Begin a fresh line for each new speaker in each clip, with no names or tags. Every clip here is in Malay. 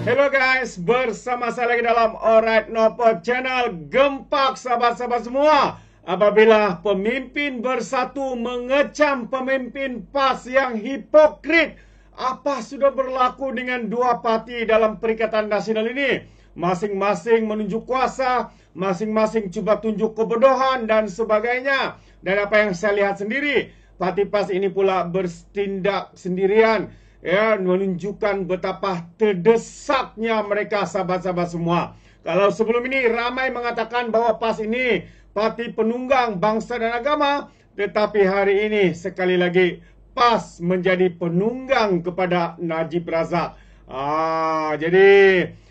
Hello guys, bersama saya lagi dalam Alright Nopot Channel. Gempak sahabat-sahabat semua. Apabila pemimpin bersatu mengecam pemimpin PAS yang hipokrit, apa sudah berlaku dengan dua parti dalam Perikatan Nasional ini? Masing-masing menunjuk kuasa, masing-masing cuba tunjuk kebodohan dan sebagainya. Dan apa yang saya lihat sendiri, parti PAS ini pula bertindak sendirian, ya, menunjukkan betapa terdesaknya mereka, sahabat-sahabat semua. Kalau sebelum ini ramai mengatakan bahwa PAS ini parti penunggang bangsa dan agama, tetapi hari ini sekali lagi PAS menjadi penunggang kepada Najib Razak. Jadi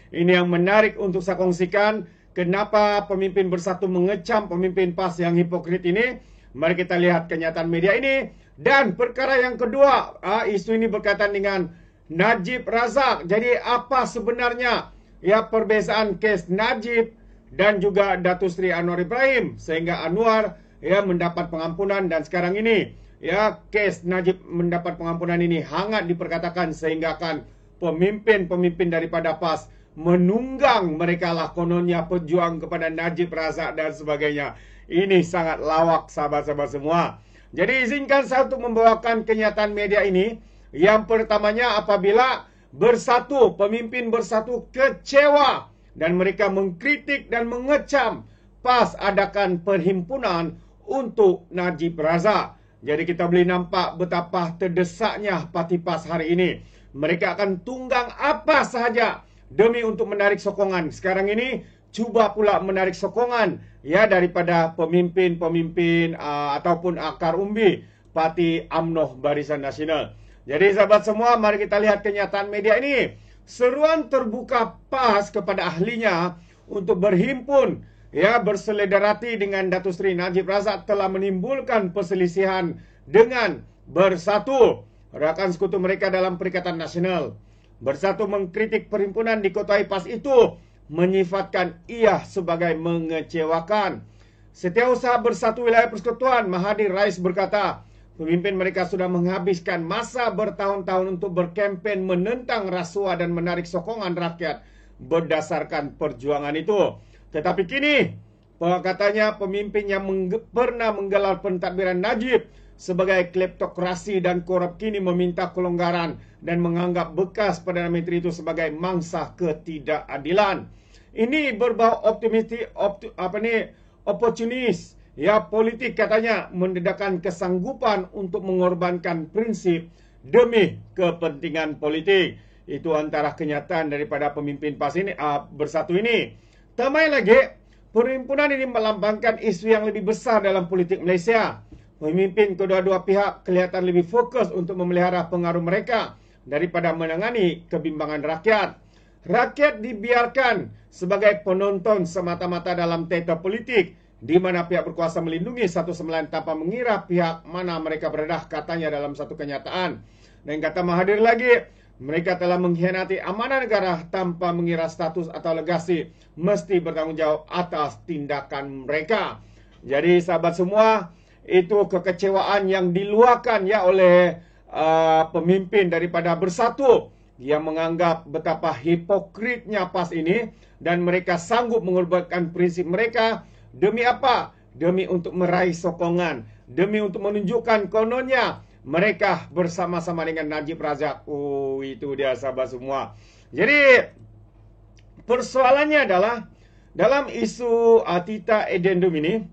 ini yang menarik untuk saya kongsikan. Kenapa pemimpin bersatu mengecam pemimpin PAS yang hipokrit ini? Mari kita lihat kenyataan media ini. Dan perkara yang kedua, isu ini berkaitan dengan Najib Razak. Jadi apa sebenarnya ya perbezaan kes Najib dan juga Datuk Seri Anwar Ibrahim sehingga Anwar ya mendapat pengampunan, dan sekarang ini ya kes Najib mendapat pengampunan ini hangat diperkatakan sehingga kan pemimpin-pemimpin daripada PAS menunggang mereka lah kononnya pejuang kepada Najib Razak dan sebagainya. Ini sangat lawak, sahabat-sahabat semua. Jadi izinkan saya untuk membawakan kenyataan media ini. Yang pertamanya, apabila bersatu, pemimpin bersatu kecewa dan mereka mengkritik dan mengecam PAS adakan perhimpunan untuk Najib Razak. Jadi kita boleh nampak betapa terdesaknya parti PAS hari ini. Mereka akan tunggang apa sahaja demi untuk menarik sokongan. Sekarang ini cuba pula menarik sokongan ya daripada pemimpin-pemimpin ataupun akar umbi Parti UMNO Barisan Nasional. Jadi sahabat semua, mari kita lihat kenyataan media ini. Seruan terbuka PAS kepada ahlinya untuk berhimpun ya bersolidariti dengan Datuk Seri Najib Razak telah menimbulkan perselisihan dengan bersatu rakan sekutu mereka dalam Perikatan Nasional. Bersatu mengkritik perhimpunan diketuai PAS itu menyifatkan ia sebagai mengecewakan. Setiausaha Bersatu Wilayah Persekutuan Mahathir Rais berkata, pemimpin mereka sudah menghabiskan masa bertahun-tahun untuk berkempen menentang rasuah dan menarik sokongan rakyat berdasarkan perjuangan itu. Tetapi kini, katanya pemimpin yang pernah menggelar pentadbiran Najib sebagai kleptokrasi dan korup kini meminta kelonggaran dan menganggap bekas Perdana Menteri itu sebagai mangsa ketidakadilan. Ini berbau oportunis ya politik, katanya mendedahkan kesanggupan untuk mengorbankan prinsip demi kepentingan politik. Itu antara kenyataan daripada pemimpin PAS ini bersatu ini. Tambah lagi, perhimpunan ini melambangkan isu yang lebih besar dalam politik Malaysia. Pemimpin kedua-dua pihak kelihatan lebih fokus untuk memelihara pengaruh mereka daripada menangani kebimbangan rakyat. Rakyat dibiarkan sebagai penonton semata-mata dalam teater politik, di mana pihak berkuasa melindungi satu sama lain tanpa mengira pihak mana mereka berada, katanya dalam satu kenyataan. Dan kata Mahathir lagi, mereka telah mengkhianati amanah negara tanpa mengira status atau legasi mesti bertanggung jawab atas tindakan mereka. Jadi sahabat semua, itu kekecewaan yang diluahkan ya oleh pemimpin daripada Bersatu yang menganggap betapa hipokritnya PAS ini, dan mereka sanggup mengorbankan prinsip mereka demi apa? Demi untuk meraih sokongan, demi untuk menunjukkan kononnya mereka bersama-sama dengan Najib Razak. Oh, itu dia sahabat semua. Jadi persoalannya adalah dalam isu Tita Addendum ini,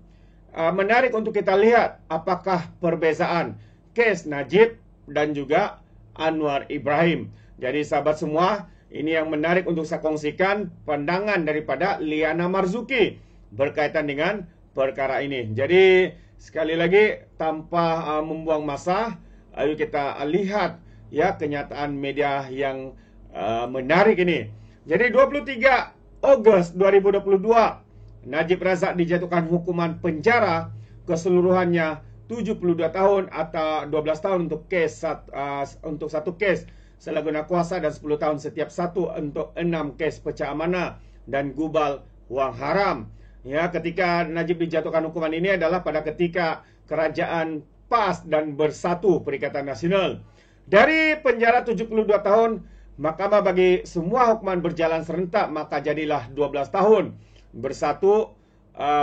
menarik untuk kita lihat apakah perbezaan kes Najib dan juga Anwar Ibrahim. Jadi sahabat semua, ini yang menarik untuk saya kongsikan pandangan daripada Liana Marzuki berkaitan dengan perkara ini. Jadi sekali lagi tanpa membuang masa, ayo kita lihat ya kenyataan media yang menarik ini. Jadi 23 Ogos 2022, Najib Razak dijatuhkan hukuman penjara keseluruhannya 72 tahun atau 12 tahun untuk kes untuk satu kes salahguna kuasa dan 10 tahun setiap satu untuk 6 kes pecah amanah dan gubal wang haram. Ya, ketika Najib dijatuhkan hukuman ini adalah pada ketika kerajaan PAS dan Bersatu Perikatan Nasional. Dari penjara 72 tahun Mahkamah bagi semua hukuman berjalan serentak, maka jadilah 12 tahun bersatu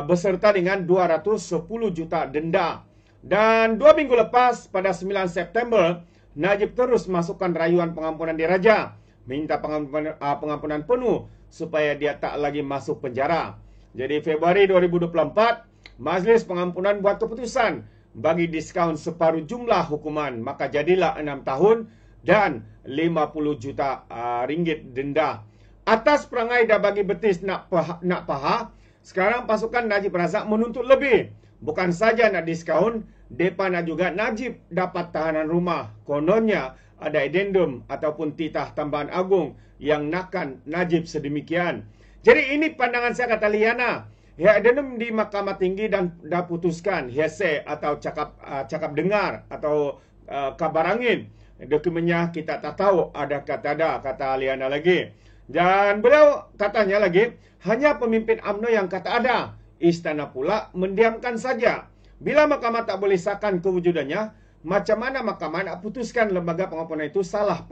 beserta dengan 210 juta denda. Dan 2 minggu lepas, pada 9 September, Najib terus masukkan rayuan pengampunan diraja, minta pengampunan penuh supaya dia tak lagi masuk penjara. Jadi Februari 2024, Majlis Pengampunan buat keputusan bagi diskaun separuh jumlah hukuman, maka jadilah 6 tahun dan 50 juta ringgit denda. Atas perangai dah bagi betis nak paha, sekarang pasukan Najib Razak menuntut lebih. Bukan saja nak diskaun, mereka nak juga Najib dapat tahanan rumah. Kononnya ada addendum ataupun titah tambahan agung yang nakkan Najib sedemikian. Jadi ini pandangan saya, kata Liana. Ya, addendum di Mahkamah Tinggi dan dah putuskan hearsay atau cakap dengar atau kabar angin. Dokumennya kita tak tahu ada kata ada, kata Liana lagi. Dan beliau katanya lagi, hanya pemimpin UMNO yang kata ada. Istana pula mendiamkan saja. Bila mahkamah tak boleh sahkan kewujudannya, macam mana mahkamah nak putuskan lembaga pengampunan itu salah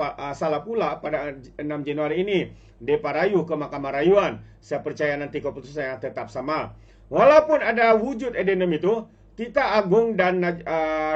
pula pada 6 Januari ini. Mereka rayu ke Mahkamah Rayuan. Saya percaya nanti keputusan yang tetap sama. Walaupun ada wujud addendum itu, Titah Agung dan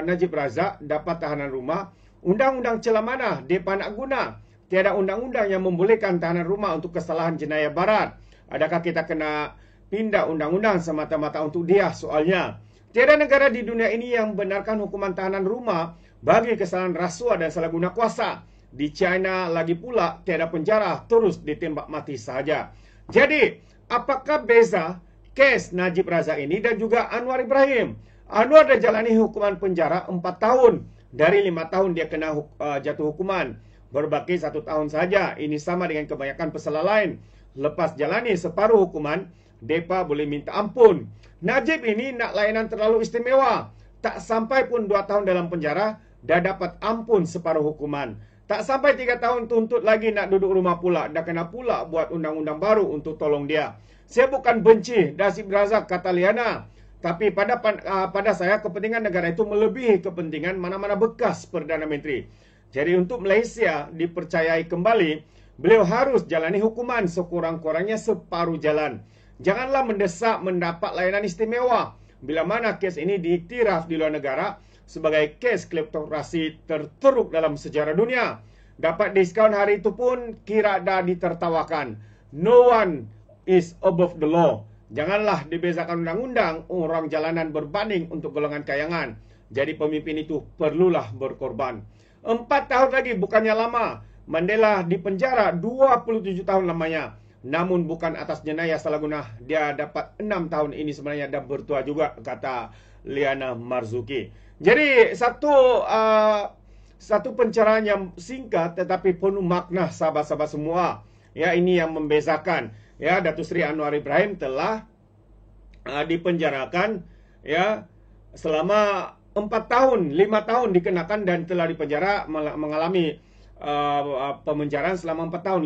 Najib Razak dapat tahanan rumah. Undang-undang celah mana mereka nak guna? Tiada undang-undang yang membolehkan tahanan rumah untuk kesalahan jenayah barat. Adakah kita kena pindah undang-undang semata-mata untuk dia? Soalnya, tiada negara di dunia ini yang benarkan hukuman tahanan rumah bagi kesalahan rasuah dan salah guna kuasa. Di China lagi pula tiada penjara, terus ditembak mati sahaja. Jadi, apakah beza kes Najib Razak ini dan juga Anwar Ibrahim? Anwar dah jalani hukuman penjara 4 tahun. Dari 5 tahun dia kena jatuh hukuman. Berbaki 1 tahun saja. Ini sama dengan kebanyakan pesalah lain. Lepas jalani separuh hukuman, mereka boleh minta ampun. Najib ini nak layanan terlalu istimewa. Tak sampai pun 2 tahun dalam penjara, dah dapat ampun separuh hukuman. Tak sampai 3 tahun tuntut lagi nak duduk rumah pula. Dah kena pula buat undang-undang baru untuk tolong dia. Saya bukan benci Najib Razak, kata Liana. Tapi pada saya, kepentingan negara itu melebihi kepentingan mana-mana bekas Perdana Menteri. Jadi untuk Malaysia dipercayai kembali, beliau harus jalani hukuman sekurang-kurangnya separuh jalan. Janganlah mendesak mendapat layanan istimewa. Bila mana kes ini diiktiraf di luar negara sebagai kes kleptokrasi terteruk dalam sejarah dunia. Dapat diskaun hari itu pun kira dah ditertawakan. No one is above the law. Janganlah dibezakan undang-undang, orang jalanan berbanding untuk golongan kayangan. Jadi pemimpin itu perlulah berkorban. 4 tahun lagi bukannya lama. Mandela dipenjara 27 tahun lamanya. Namun bukan atas jenayah salah guna. Dia dapat 6 tahun ini sebenarnya dah bertua juga, kata Liana Marzuki. Jadi satu pencerahan yang singkat tetapi penuh makna, sahabat-sahabat semua. Ya, ini yang membezakan. Ya, Datuk Seri Anwar Ibrahim telah dipenjarakan ya selama 4 tahun, 5 tahun dikenakan dan telah dipenjara mengalami pemenjaraan selama 4 tahun,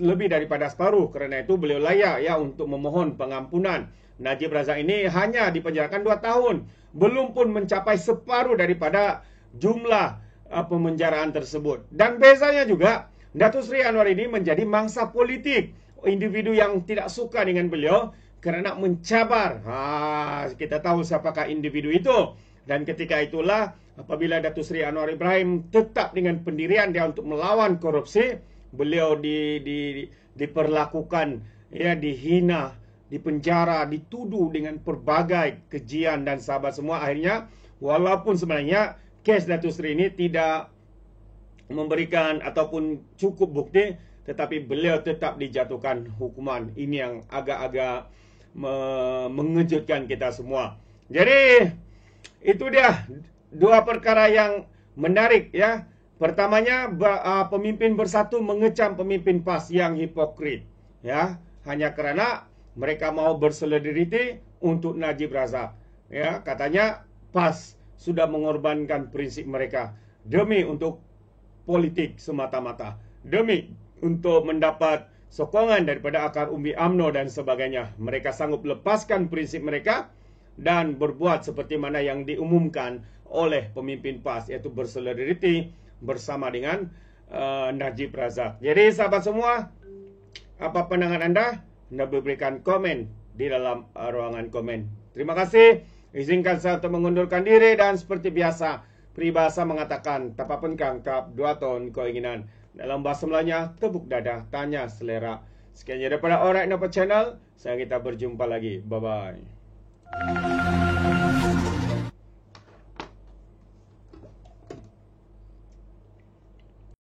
lebih daripada separuh. Kerana itu beliau layak ya untuk memohon pengampunan. Najib Razak ini hanya dipenjarakan 2 tahun, belum pun mencapai separuh daripada jumlah pemenjaraan tersebut. Dan bezanya juga, Datuk Seri Anwar ini menjadi mangsa politik. Individu yang tidak suka dengan beliau kerana mencabar. Kita tahu siapakah individu itu. Dan ketika itulah apabila Datuk Seri Anwar Ibrahim tetap dengan pendirian dia untuk melawan korupsi, beliau diperlakukan ya, dihina, dipenjara, dituduh dengan pelbagai kejian dan sahabat semua. Akhirnya walaupun sebenarnya kes Datuk Seri ini tidak memberikan ataupun cukup bukti, tetapi beliau tetap dijatuhkan hukuman. Ini yang agak-agak mengejutkan kita semua. Jadi itu dia dua perkara yang menarik ya. Pertamanya pemimpin bersatu mengecam pemimpin PAS yang hipokrit ya, hanya kerana mereka mau bersolidariti untuk Najib Razak. Ya, katanya PAS sudah mengorbankan prinsip mereka demi untuk politik semata-mata, demi untuk mendapat sokongan daripada akar umbi UMNO dan sebagainya. Mereka sanggup lepaskan prinsip mereka dan berbuat seperti mana yang diumumkan oleh pemimpin PAS, yaitu bersolidariti bersama dengan Najib Razak. Jadi sahabat semua, apa pandangan anda? Anda berikan komen di dalam ruangan komen. Terima kasih. Izinkan saya untuk mengundurkan diri dan seperti biasa, peribahasa mengatakan, tapapun kangkap, 2 tahun keinginan. Dalam bahasa Melayunya, tepuk dada, tanya selera. Sekian daripada Alright Nopo Channel. Saya kita berjumpa lagi. Bye-bye.